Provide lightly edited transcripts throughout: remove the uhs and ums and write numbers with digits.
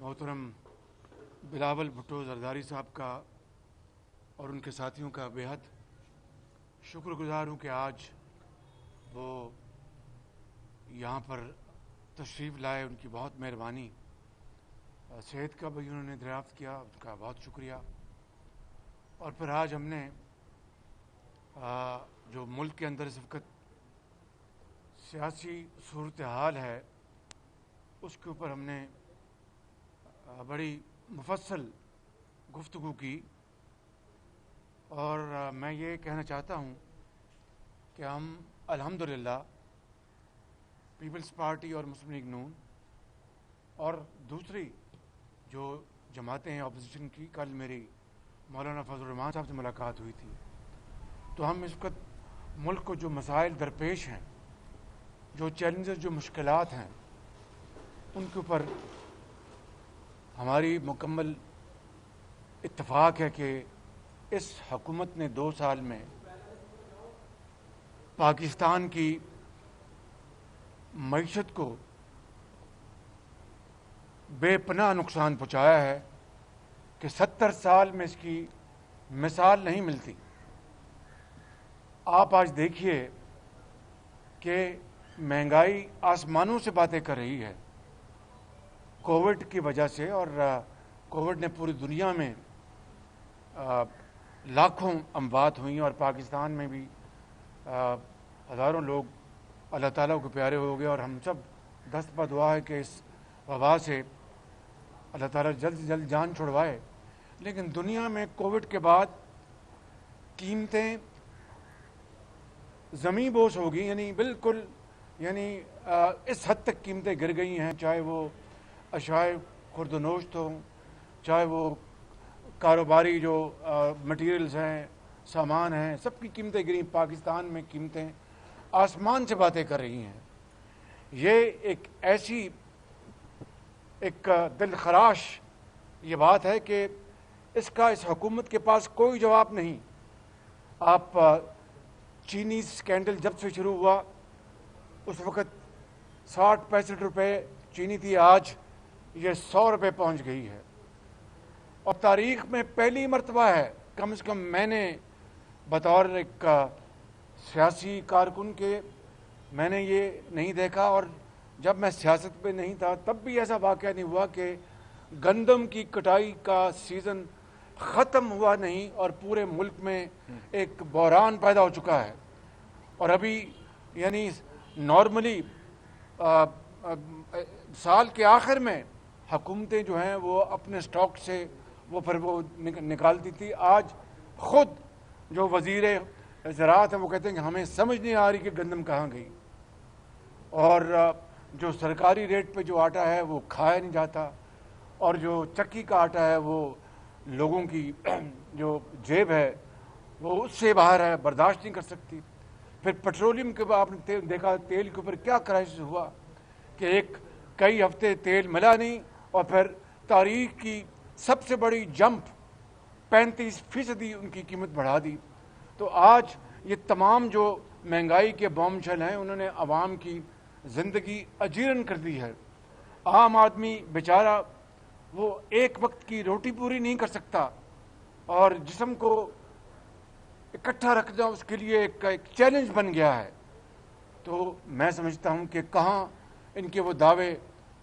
محترم بلاول بھٹو زرداری صاحب کا اور ان کے ساتھیوں کا بےحد شکر گزار ہوں کہ آج وہ یہاں پر تشریف لائے. ان کی بہت مہربانی. صحت کا بھی انہوں نے دریافت کیا, ان کا بہت شکریہ. اور پھر آج ہم نے جو ملک کے اندر اس وقت سیاسی صورتحال ہے اس کے اوپر ہم نے بڑی مفصل گفتگو کی. اور میں یہ کہنا چاہتا ہوں کہ ہم الحمدللہ پیپلز پارٹی اور مسلم لیگ نون اور دوسری جو جماعتیں ہیں اپوزیشن کی, کل میری مولانا فضل الرحمان صاحب سے ملاقات ہوئی تھی, تو ہم اس وقت ملک کو جو مسائل درپیش ہیں, جو چیلنجز, جو مشکلات ہیں, ان کے اوپر ہماری مکمل اتفاق ہے کہ اس حکومت نے 2 سال میں پاکستان کی معیشت کو بے پناہ نقصان پہنچایا ہے کہ 70 سال میں اس کی مثال نہیں ملتی. آپ آج دیکھیے کہ مہنگائی آسمانوں سے باتیں کر رہی ہے کووڈ کی وجہ سے, اور کووڈ نے پوری دنیا میں لاکھوں اموات ہوئیں اور پاکستان میں بھی ہزاروں لوگ اللہ تعالیٰ کو پیارے ہو گئے. اور ہم سب دست پہ دعا ہے کہ اس وبا سے اللہ تعالیٰ جلد سے جلد جان چھڑوائے. لیکن دنیا میں کووڈ کے بعد قیمتیں زمیں بوس ہو گئی, یعنی بالکل, یعنی اس حد تک قیمتیں گر گئی ہیں, چاہے وہ اشیاء خرد و نوشت ہوں, چاہے وہ کاروباری جو مٹیریلز ہیں, سامان ہیں, سب کی قیمتیں گریں. پاکستان میں قیمتیں آسمان سے باتیں کر رہی ہیں. یہ ایک ایسی ایک دل خراش یہ بات ہے کہ اس کا اس حکومت کے پاس کوئی جواب نہیں. آپ چینی سکینڈل جب سے شروع ہوا اس وقت 60-65 روپے چینی تھی, آج یہ 100 روپے پہنچ گئی ہے. اور تاریخ میں پہلی مرتبہ ہے, کم از کم میں نے بطور ایک سیاسی کارکن کے میں نے یہ نہیں دیکھا, اور جب میں سیاست پہ نہیں تھا تب بھی ایسا واقعہ نہیں ہوا کہ گندم کی کٹائی کا سیزن ختم ہوا نہیں اور پورے ملک میں ایک بحران پیدا ہو چکا ہے. اور ابھی یعنی نارملی سال کے آخر میں حکومتیں جو ہیں وہ اپنے سٹاک سے وہ پھر وہ نکالتی تھی. آج خود جو وزیر زراعت ہیں وہ کہتے ہیں کہ ہمیں سمجھ نہیں آ رہی کہ گندم کہاں گئی, اور جو سرکاری ریٹ پہ جو آٹا ہے وہ کھایا نہیں جاتا, اور جو چکی کا آٹا ہے وہ لوگوں کی جو جیب ہے وہ اس سے باہر ہے, برداشت نہیں کر سکتی. پھر پیٹرولیم کے بعد آپ نے دیکھا تیل کے اوپر کیا کرائسس ہوا کہ کئی ہفتے تیل ملا نہیں, اور پھر تاریخ کی سب سے بڑی جمپ 35% ان کی قیمت بڑھا دی. تو آج یہ تمام جو مہنگائی کے بوم چھل ہیں انہوں نے عوام کی زندگی اجیرن کر دی ہے. عام آدمی بیچارہ وہ ایک وقت کی روٹی پوری نہیں کر سکتا, اور جسم کو اکٹھا رکھنا اس کے لیے ایک چیلنج بن گیا ہے. تو میں سمجھتا ہوں کہ کہاں ان کے وہ دعوے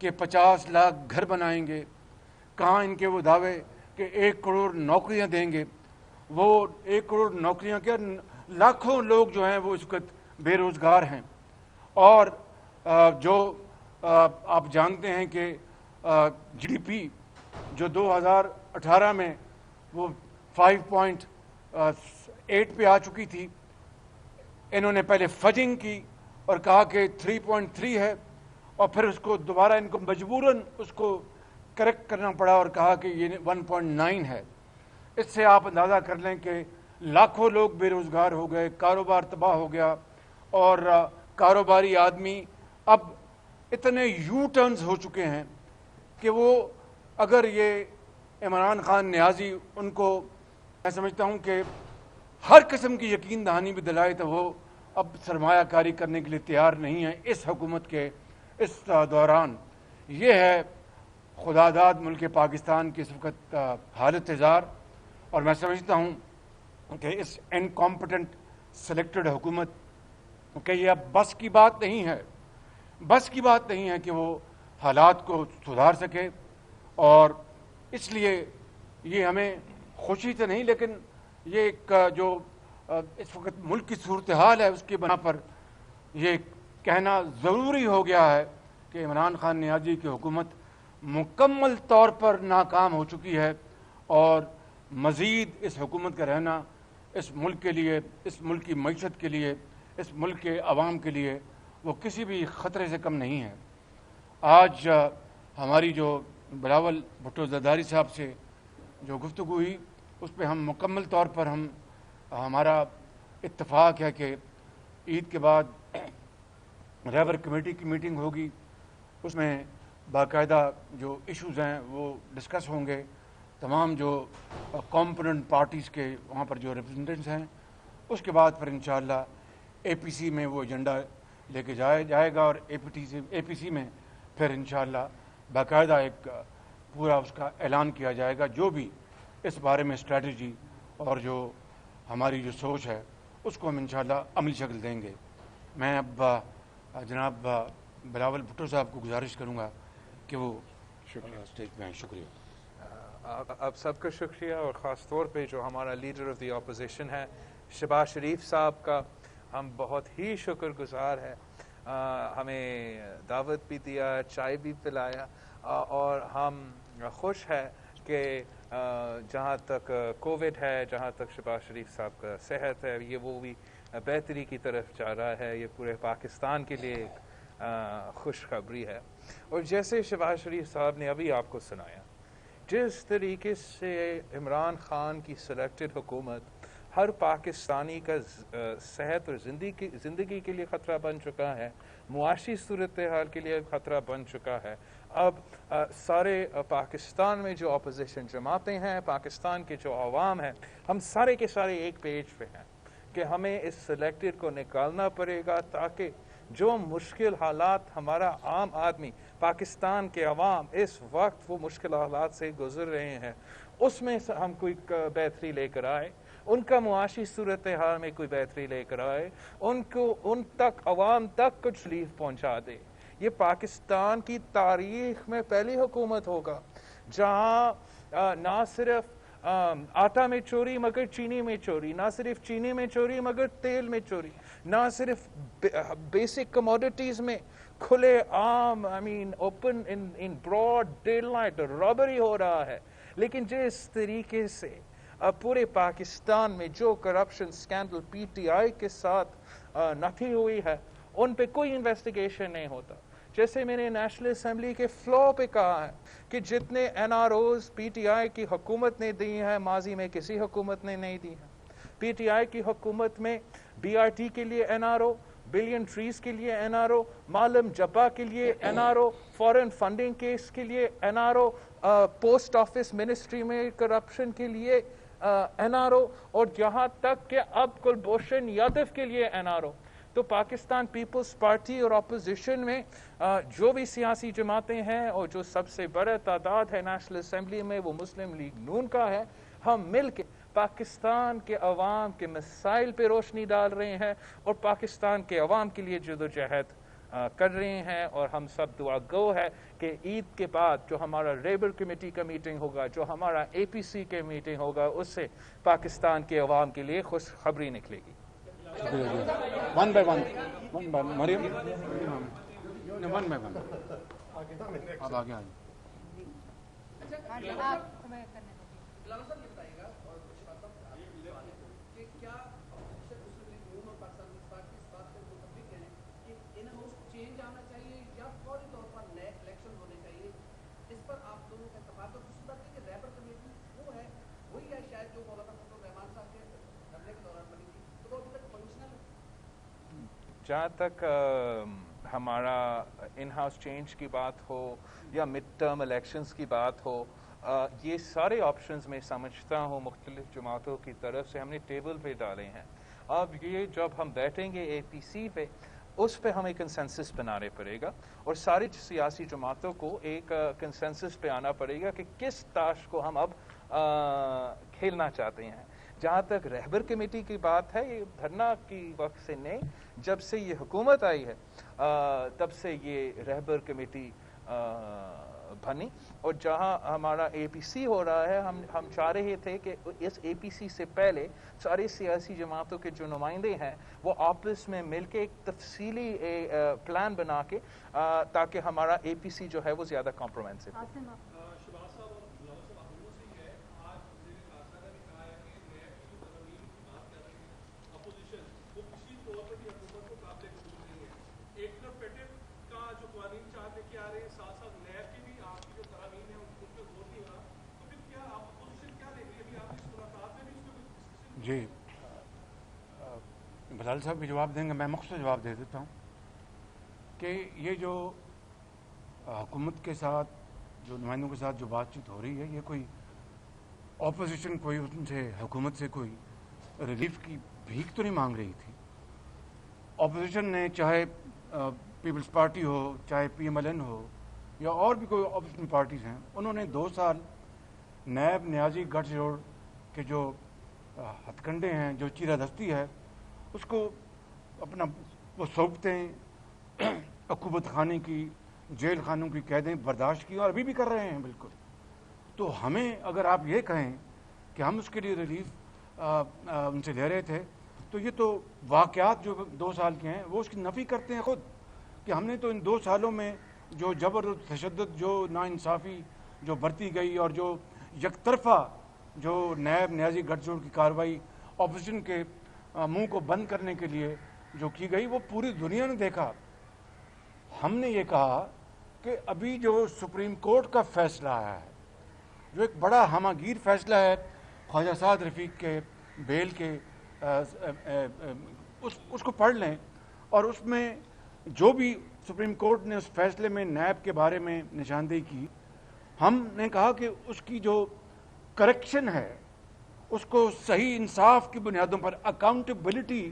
کہ 50 لاکھ گھر بنائیں گے, کہاں ان کے وہ دعوے کہ 1 کروڑ نوکریاں دیں گے. وہ 1 کروڑ نوکریاں کیا, لاکھوں لوگ جو ہیں وہ اس وقت بے روزگار ہیں. اور جو آپ جانتے ہیں کہ جی ڈی پی جو 2018 میں وہ 5.8 پہ آ چکی تھی, انہوں نے پہلے فجنگ کی اور کہا کہ 3.3 ہے, اور پھر اس کو دوبارہ ان کو مجبوراً اس کو کریکٹ کرنا پڑا اور کہا کہ یہ 1.9 ہے. اس سے آپ اندازہ کر لیں کہ لاکھوں لوگ بے روزگار ہو گئے, کاروبار تباہ ہو گیا, اور کاروباری آدمی اب اتنے یو ٹرنز ہو چکے ہیں کہ وہ اگر یہ عمران خان نیازی ان کو میں سمجھتا ہوں کہ ہر قسم کی یقین دہانی بھی دلائے تو وہ اب سرمایہ کاری کرنے کے لیے تیار نہیں ہے اس حکومت کے اس دوران. یہ ہے خدا داد ملک پاکستان کی اس وقت حالت زار، اور میں سمجھتا ہوں کہ اس انکمپٹنٹ سلیکٹڈ حکومت کہ یہ اب بس کی بات نہیں ہے، بس کی بات نہیں ہے کہ وہ حالات کو سدھار سکے، اور اس لیے یہ ہمیں خوشی سے نہیں، لیکن یہ ایک جو اس وقت ملک کی صورتحال ہے اس کی بنا پر یہ کہنا ضروری ہو گیا ہے کہ عمران خان نیازی کی حکومت مکمل طور پر ناکام ہو چکی ہے، اور مزید اس حکومت کا رہنا اس ملک کے لیے، اس ملک کی معیشت کے لیے، اس ملک کے عوام کے لیے وہ کسی بھی خطرے سے کم نہیں ہے۔ آج ہماری جو بلاول بھٹو زرداری صاحب سے جو گفتگو ہوئی اس پہ ہم مکمل طور پر ہمارا اتفاق ہے کہ عید کے بعد رہبر کمیٹی کی میٹنگ ہوگی، اس میں باقاعدہ جو ایشوز ہیں وہ ڈسکس ہوں گے، تمام جو کمپوننٹ پارٹیز کے وہاں پر جو ریپرزنٹیٹس ہیں، اس کے بعد پھر انشاءاللہ اے پی سی میں وہ ایجنڈا لے کے جائے گا، اور اے پی سی میں پھر انشاءاللہ باقاعدہ ایک پورا اس کا اعلان کیا جائے گا، جو بھی اس بارے میں اسٹریٹجی اور جو ہماری جو سوچ ہے اس کو ہم انشاءاللہ عملی شکل دیں گے۔ میں اب جناب بلاول بھٹو صاحب کو گزارش کروں گا کہ وہ اسٹیج پہ آئیں۔ شکریہ۔ آپ سب کا شکریہ، اور خاص طور پہ جو ہمارا لیڈر آف دی اپوزیشن ہے شہباز شریف صاحب کا ہم بہت ہی شکر گزار ہیں، ہمیں دعوت بھی دیا، چائے بھی پلایا، اور ہم خوش ہیں کہ جہاں تک کووڈ ہے، جہاں تک شہباز شریف صاحب کا صحت ہے، یہ وہ بھی بہتری کی طرف جا رہا ہے۔ یہ پورے پاکستان کے لیے ایک خوشخبری ہے۔ اور جیسے شہباز شریف صاحب نے ابھی آپ کو سنایا، جس طریقے سے عمران خان کی سلیکٹڈ حکومت ہر پاکستانی کا صحت اور زندگی کے لیے خطرہ بن چکا ہے، معاشی صورتحال کے لیے خطرہ بن چکا ہے، اب سارے پاکستان میں جو اپوزیشن جماعتیں ہیں، پاکستان کے جو عوام ہیں، ہم سارے کے سارے ایک پیج پہ ہیں کہ ہمیں اس سلیکٹڈ کو نکالنا پڑے گا، تاکہ جو مشکل حالات ہمارا عام آدمی، پاکستان کے عوام اس وقت وہ مشکل حالات سے گزر رہے ہیں، اس میں ہم کوئی بہتری لے کر آئے، ان کا معاشی صورتحال میں کوئی بہتری لے کر آئے، ان تک عوام تک کچھ ریلیف پہنچا دے۔ یہ پاکستان کی تاریخ میں پہلی حکومت ہوگا جہاں نہ صرف آٹا میں چوری مگر چینی میں چوری، نہ صرف چینی میں چوری مگر تیل میں چوری، نہ صرف بیسک کموڈیٹیز میں کھلے عام open in broad daylight robbery ہو رہا ہے، لیکن جس طریقے سے پورے پاکستان میں جو کرپشن سکینڈل پی ٹی آئی کے ساتھ نٹھی ہوئی ہے، ان پہ کوئی انویسٹیگیشن نہیں ہوتا۔ جیسے میں نے نیشنل اسمبلی کے فلور پہ کہا ہے کہ جتنے N R Os P T I کی حکومت نے دی ہیں، ماضی میں کسی حکومت نے نہیں دی ہیں۔ پی ٹی آئی کی حکومت میں بی آر ٹی کے لیے N R O, billion trees کے لیے این آر او، معلم جبا کے لیے N R O, foreign funding case کے لیے N R O, post office ministry میں کرپشن کے لیے این آر او، اور جہاں تک کہ اب کلبھوشن یادو کے لیے این آر او۔ تو پاکستان پیپلز پارٹی اور اپوزیشن میں جو بھی سیاسی جماعتیں ہیں، اور جو سب سے بڑا تعداد ہے نیشنل اسمبلی میں وہ مسلم لیگ نون کا ہے، ہم مل کے پاکستان کے عوام کے مسائل پہ روشنی ڈال رہے ہیں، اور پاکستان کے عوام کے لیے جدوجہد کر رہے ہیں، اور ہم سب دعا گو ہے کہ عید کے بعد جو ہمارا لیبر کمیٹی کا میٹنگ ہوگا، جو ہمارا اے پی سی کے میٹنگ ہوگا، اس سے پاکستان کے عوام کے لیے خوشخبری نکلے گی۔ شکریہ جی۔ One by Maryam, one by one آپ آگے آئیں۔ جہاں تک ہمارا ان ہاؤس چینج کی بات ہو یا مڈ ٹرم الیکشنز کی بات ہو، یہ سارے آپشنز میں سمجھتا ہوں مختلف جماعتوں کی طرف سے ہم نے ٹیبل پہ ڈالے ہیں۔ اب یہ جب ہم بیٹھیں گے اے پی سی پہ، اس پہ ہمیں کنسنسس بنانے پڑے گا اور ساری سیاسی جماعتوں کو ایک کنسنسس پہ آنا پڑے گا کہ کس تاش کو ہم اب کھیلنا چاہتے ہیں. جہاں تک رہبر کمیٹی کی بات ہے، یہ دھرنا کی وقت سے نہیں، جب سے یہ حکومت آئی ہے تب سے یہ رہبر کمیٹی بنی، اور جہاں ہمارا اے پی سی ہو رہا ہے، ہم چاہ رہے تھے کہ اس اے پی سی سے پہلے ساری سیاسی جماعتوں کے جو نمائندے ہیں وہ آپس میں مل کے ایک تفصیلی پلان بنا کے تاکہ ہمارا اے پی سی جو ہے وہ زیادہ کمپرومینسو ہو. جی بلال صاحب بھی جواب دیں گے، میں مختصر جواب دے دیتا ہوں کہ یہ جو حکومت کے ساتھ جو نمائندوں کے ساتھ جو بات چیت ہو رہی ہے، یہ کوئی اپوزیشن کوئی ان سے حکومت سے کوئی ریلیف کی بھیک تو نہیں مانگ رہی تھی. اپوزیشن نے چاہے پیپلز پارٹی ہو، چاہے پی ایم ایل این ہو، یا اور بھی کوئی اپوزیشن پارٹیز ہیں، انہوں نے 2 سال نیب نیازی گٹھ جوڑ کے جو ہتھ کنڈے ہیں، جو چیرہ دستی ہے، اس کو اپنا وہ صوبتیں، عقوبت خانے کی، جیل خانوں کی قیدیں برداشت کی اور ابھی بھی کر رہے ہیں. بالکل. تو ہمیں اگر آپ یہ کہیں کہ ہم اس کے لیے ریلیف ان سے لے رہے تھے، تو یہ تو واقعات جو 2 سال کے ہیں وہ اس کی نفی کرتے ہیں خود، کہ ہم نے تو ان 2 سالوں میں جو جبر و تشدد، جو ناانصافی جو برتی گئی، اور جو یک طرفہ جو نیب نیازی گٹھ جوڑ کی کارروائی اپوزیشن کے منہ کو بند کرنے کے لیے جو کی گئی، وہ پوری دنیا نے دیکھا. ہم نے یہ کہا کہ ابھی جو سپریم کورٹ کا فیصلہ آیا ہے، جو ایک بڑا ہمہ گیر فیصلہ ہے خواجہ سعد رفیق کے بیل کے، اس کو پڑھ لیں، اور اس میں جو بھی سپریم کورٹ نے اس فیصلے میں نیب کے بارے میں نشاندہی کی، ہم نے کہا کہ اس کی جو کریکشن ہے، اس کو صحیح انصاف کی بنیادوں پر، اکاؤنٹیبلٹی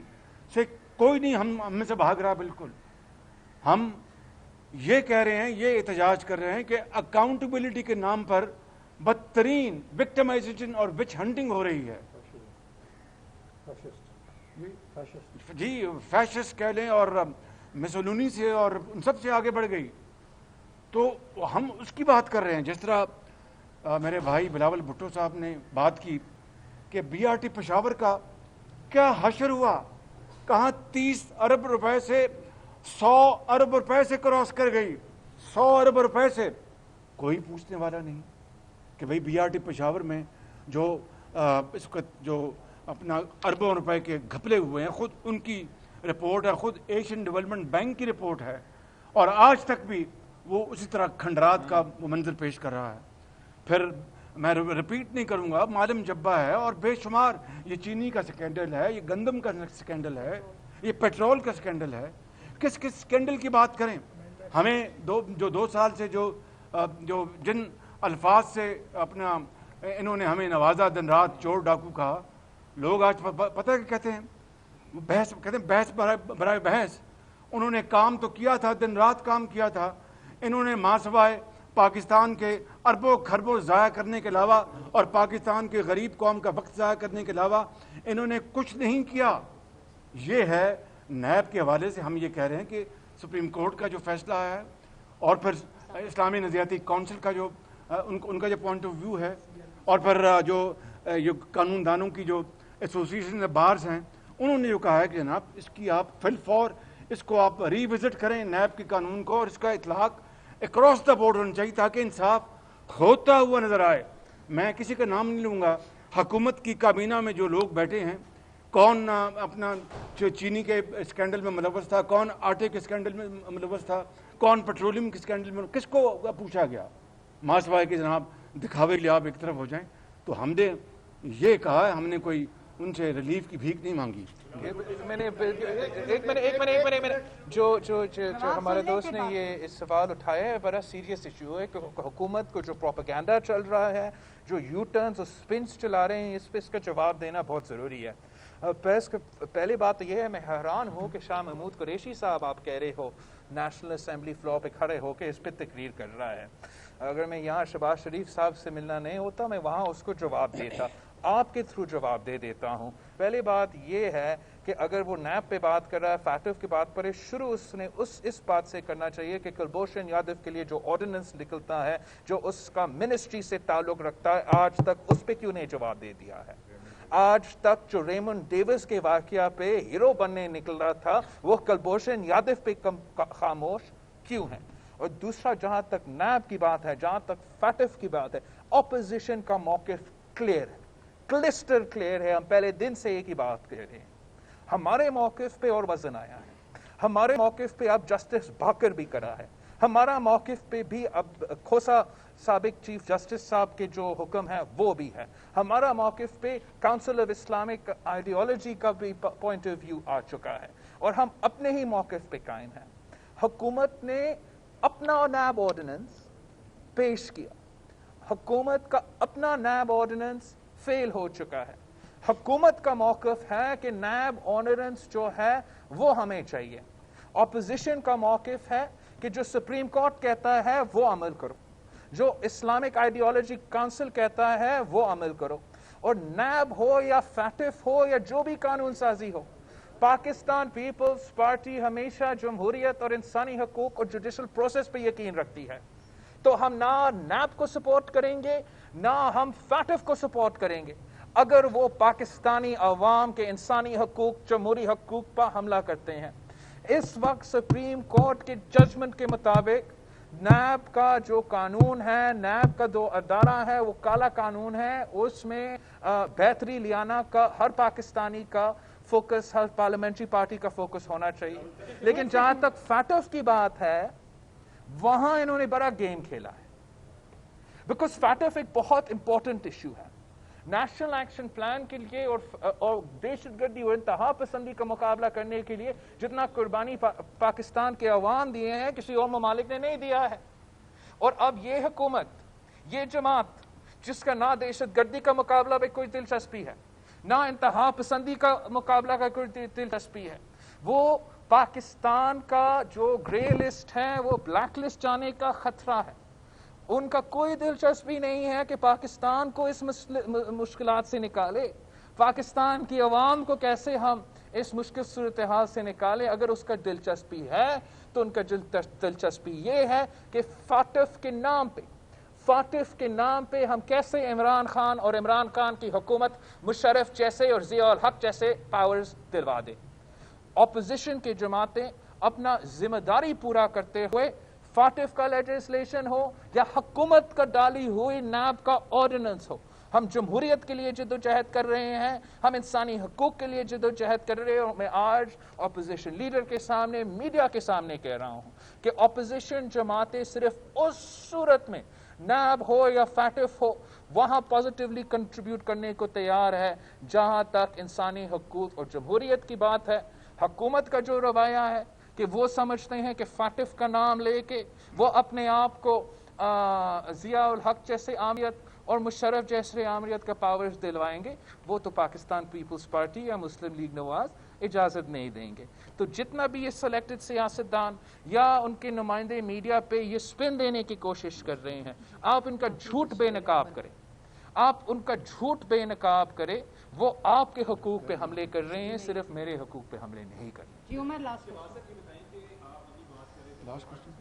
سے کوئی نہیں ہم میں سے بھاگ رہا. بالکل. ہم یہ کہہ رہے ہیں، یہ احتجاج کر رہے ہیں کہ اکاؤنٹیبلٹی کے نام پر بدترین وکٹمائزیشن اور وچ ہنٹنگ ہو رہی ہے. جی فیشسٹ کہہ لیں، اور مسولونی سے اور ان سب سے آگے بڑھ گئی. تو ہم اس کی بات کر رہے ہیں. جس طرح میرے بھائی بلاول بھٹو صاحب نے بات کی کہ بی آر ٹی پشاور کا کیا حشر ہوا، کہاں 30 ارب روپے سے 100 ارب روپے سے کراس کر گئی. 100 ارب روپے سے کوئی پوچھنے والا نہیں کہ بھئی بی آر ٹی پشاور میں جو اس وقت جو اپنا اربوں روپے کے گھپلے ہوئے ہیں، خود ان کی رپورٹ ہے، خود ایشین ڈیولپمنٹ بینک کی رپورٹ ہے، اور آج تک بھی وہ اسی طرح کھنڈرات کا منظر پیش کر رہا ہے. پھر میں رپیٹ نہیں کروں گا، معلم جبہ ہے، اور بے شمار یہ چینی کا سکینڈل ہے، یہ گندم کا سکینڈل ہے، یہ پیٹرول کا سکینڈل ہے. کس سکینڈل کی بات کریں؟ ہمیں جو 2 سال سے جو جن الفاظ سے اپنا انہوں نے ہمیں نوازا، دن رات چور ڈاکو کہا، لوگ آج پتہ ہے کہ کہتے ہیں بحث برائے بحث. انہوں نے کام تو کیا تھا، دن رات کام کیا تھا. انہوں نے ماں سوائے پاکستان کے اربوں خربوں ضائع کرنے کے علاوہ اور پاکستان کے غریب قوم کا وقت ضائع کرنے کے علاوہ انہوں نے کچھ نہیں کیا. یہ ہے نیب کے حوالے سے ہم یہ کہہ رہے ہیں کہ سپریم کورٹ کا جو فیصلہ ہے، اور پھر اسلامی نظریاتی کونسل کا جو ان کا جو پوائنٹ آف ویو ہے، اور پھر جو قانون دانوں کی جو ایسوسیشن بارز ہیں، انہوں نے جو کہا ہے کہ جناب اس کی آپ فل فور اس کو آپ ری وزٹ کریں نیب کے قانون کو، اور اس کا اطلاق اکراس دا بورڈ ہونا چاہیے تاکہ انصاف ہوتا ہوا نظر آئے. میں کسی کا نام نہیں لوں گا. حکومت کی کابینہ میں جو لوگ بیٹھے ہیں، کون اپنا چینی کے اسکینڈل میں ملوث تھا، کون آٹے کے اسکینڈل میں ملوث تھا، کون پیٹرولیم کے اسکینڈل میں، کس کو پوچھا گیا؟ ماں سوائے کہ جناب دکھاوے کے لیے آپ ایک طرف ہو جائیں. تو ہم نے یہ کہا ہے، ہم نے کوئی ان سے ریلیف کی بھیک نہیں مانگی. میں نے ایک منٹ جو ہمارے دوست نے یہ سوال اٹھایا ہے، بڑا سیریس ایشو ہے کہ حکومت کو جو پروپیگنڈا چل رہا ہے، جو یو ٹرنز اور سپنس چلا رہے ہیں، اس پہ اس کا جواب دینا بہت ضروری ہے. پریس پہلی بات تو یہ ہے، میں حیران ہوں کہ شاہ محمود قریشی صاحب آپ کہہ رہے ہو نیشنل اسمبلی فلور پہ کھڑے ہو کے اس پہ تقریر کر رہا ہے. اگر میں یہاں شہباز شریف صاحب سے ملنا نہیں ہوتا میں وہاں اس کو جواب دیتا. آپ کے تھرو جواب دے دیتا ہوں. پہلی بات یہ ہے کہ اگر وہ نیب پہ بات کر رہا ہے، فیٹف کی بات پر شروع اس نے اس بات سے کرنا چاہیے کہ کلبھوشن یادو کے لیے جو آرڈیننس نکلتا ہے، جو اس کا منسٹری سے تعلق رکھتا ہے، آج تک اس پہ کیوں نہیں جواب دے دیا ہے؟ آج تک جو ریمنڈ ڈیوس کے واقعہ پہ ہیرو بننے نکل رہا تھا، وہ کلبھوشن یادو پہ خاموش کیوں ہے؟ اور دوسرا، جہاں تک نیب کی بات ہے، جہاں تک فیٹف کی بات ہے، اپوزیشن کا موقف کلیئر ہے، کلسٹر کلیئر ہے. ہم پہلے دن سے ایک ہی بات کہہ رہے ہیں. ہمارے موقف پہ اور وزن آیا ہے. ہمارے موقف پہ اب جسٹس بھاکر بھی کرا ہے. ہمارا موقف پہ بھی اب کھوسا سابق چیف جسٹس صاحب کے جو حکم ہے وہ بھی ہے. ہمارا موقف پہ کاؤنسل آف اسلامک آئیڈیالوجی کا بھی پوائنٹ آف ویو آ چکا ہے، اور ہم اپنے ہی موقف پہ قائم ہیں. حکومت نے اپنا نیب آرڈیننس پیش کیا. حکومت کا اپنا نیب آرڈیننس فیل ہو چکا ہے. حکومت کا موقف ہے کہ نیب آرڈیننس جو ہے وہ ہمیں چاہیے. اپوزیشن کا موقف ہے کہ جو سپریم کورٹ کہتا ہے وہ عمل کرو، جو اسلامک آئیڈیالوجی کونسل کہتا ہے وہ عمل کرو. اور نیب ہو یا فیٹف ہو یا جو بھی قانون سازی ہو، پاکستان پیپلز پارٹی ہمیشہ جمہوریت اور انسانی حقوق اور جوڈیشل پروسیس پہ یقین رکھتی ہے. تو ہم نہ نیب کو سپورٹ کریں گے نہ ہم فیٹف کو سپورٹ کریں گے اگر وہ پاکستانی عوام کے انسانی حقوق، جمہوری حقوق پر حملہ کرتے ہیں. اس وقت سپریم کورٹ کے ججمنٹ کے مطابق نیب کا جو قانون ہے، نیب کا جو ادارہ ہے وہ کالا قانون ہے. اس میں بہتری لیانا کا ہر پاکستانی کا فوکس، ہر پارلیمنٹری پارٹی کا فوکس ہونا چاہیے. لیکن جہاں تک فیٹف کی بات ہے، وہاں انہوں نے بڑا گیم کھیلا ہے. بیکاز فیٹف ایک بہت امپورٹنٹ ایشو ہے. نیشنل ایکشن پلان کے لیے اور دہشت گردی اور انتہا پسندی کا مقابلہ کرنے کے لیے جتنا قربانی پاکستان کے عوام دیے ہیں، کسی اور ممالک نے نہیں دیا ہے. اور اب یہ حکومت، یہ جماعت جس کا نہ دہشت گردی کا مقابلہ میں کوئی دلچسپی ہے، نہ انتہا پسندی کا مقابلہ کا کوئی دلچسپی ہے، وہ پاکستان کا جو گرے لسٹ ہے، وہ بلیک لسٹ جانے کا خطرہ ہے. ان کا کوئی دلچسپی نہیں ہے کہ پاکستان کو اس مشکلات سے نکالے، پاکستان کی عوام کو کیسے ہم اس مشکل صورتحال سے نکالے. اگر اس کا دلچسپی ہے تو ان کا دلچسپی یہ ہے کہ فیٹف کے نام پہ ہم کیسے عمران خان اور عمران خان کی حکومت مشرف جیسے اور ضیاء الحق جیسے پاورز دلوا دے. اپوزیشن کی جماعتیں اپنا ذمہ داری پورا کرتے ہوئے، فیٹف کا لیجسلیشن ہو یا حکومت کا ڈالی ہوئی نیب کا آرڈیننس ہو، ہم جمہوریت کے لیے جدوجہد کر رہے ہیں، ہم انسانی حقوق کے لیے جدوجہد کر رہے ہیں. میں آج اپوزیشن لیڈر کے سامنے، میڈیا کے سامنے کہہ رہا ہوں کہ اپوزیشن جماعتیں صرف اس صورت میں نیب ہو یا فیٹف ہو وہاں پازیٹیولی کنٹریبیوٹ کرنے کو تیار ہے جہاں تک انسانی حقوق اور جمہوریت کی بات ہے. حکومت کا جو رویہ ہے کہ وہ سمجھتے ہیں کہ فیٹف کا نام لے کے وہ اپنے آپ کو ضیاء الحق جیسے آمریت اور مشرف جیسے آمریت کا پاورز دلوائیں گے، وہ تو پاکستان پیپلز پارٹی یا مسلم لیگ نواز اجازت نہیں دیں گے. تو جتنا بھی یہ سلیکٹڈ سیاستدان یا ان کے نمائندے میڈیا پہ یہ سپن دینے کی کوشش کر رہے ہیں، آپ ان کا جھوٹ بے نقاب کریں، آپ ان کا جھوٹ بے نقاب کریں. وہ آپ کے حقوق پہ حملے کر رہے ہیں، صرف میرے حقوق پہ حملے نہیں کر رہے. جی عمر، لاسٹ کوشچن.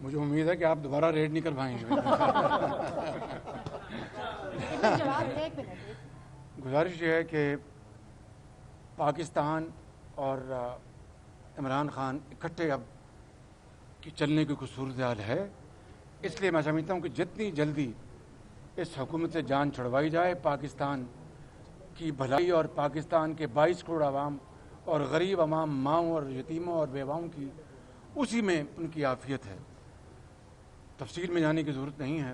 مجھے امید ہے کہ آپ دوبارہ ریڈ نہیں کروائیں گے. گزارش یہ ہے کہ پاکستان اور عمران خان اکٹھے اب کی چلنے کی کوئی صورتحال ہے. اس لیے میں سمجھتا ہوں کہ جتنی جلدی اس حکومت سے جان چھڑوائی جائے، پاکستان کی بھلائی اور پاکستان کے 22 کروڑ عوام اور غریب عوام، ماؤں اور یتیموں اور بیواؤں کی، اسی میں ان کی عافیت ہے. تفصیل میں جانے کی ضرورت نہیں ہے.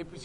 APC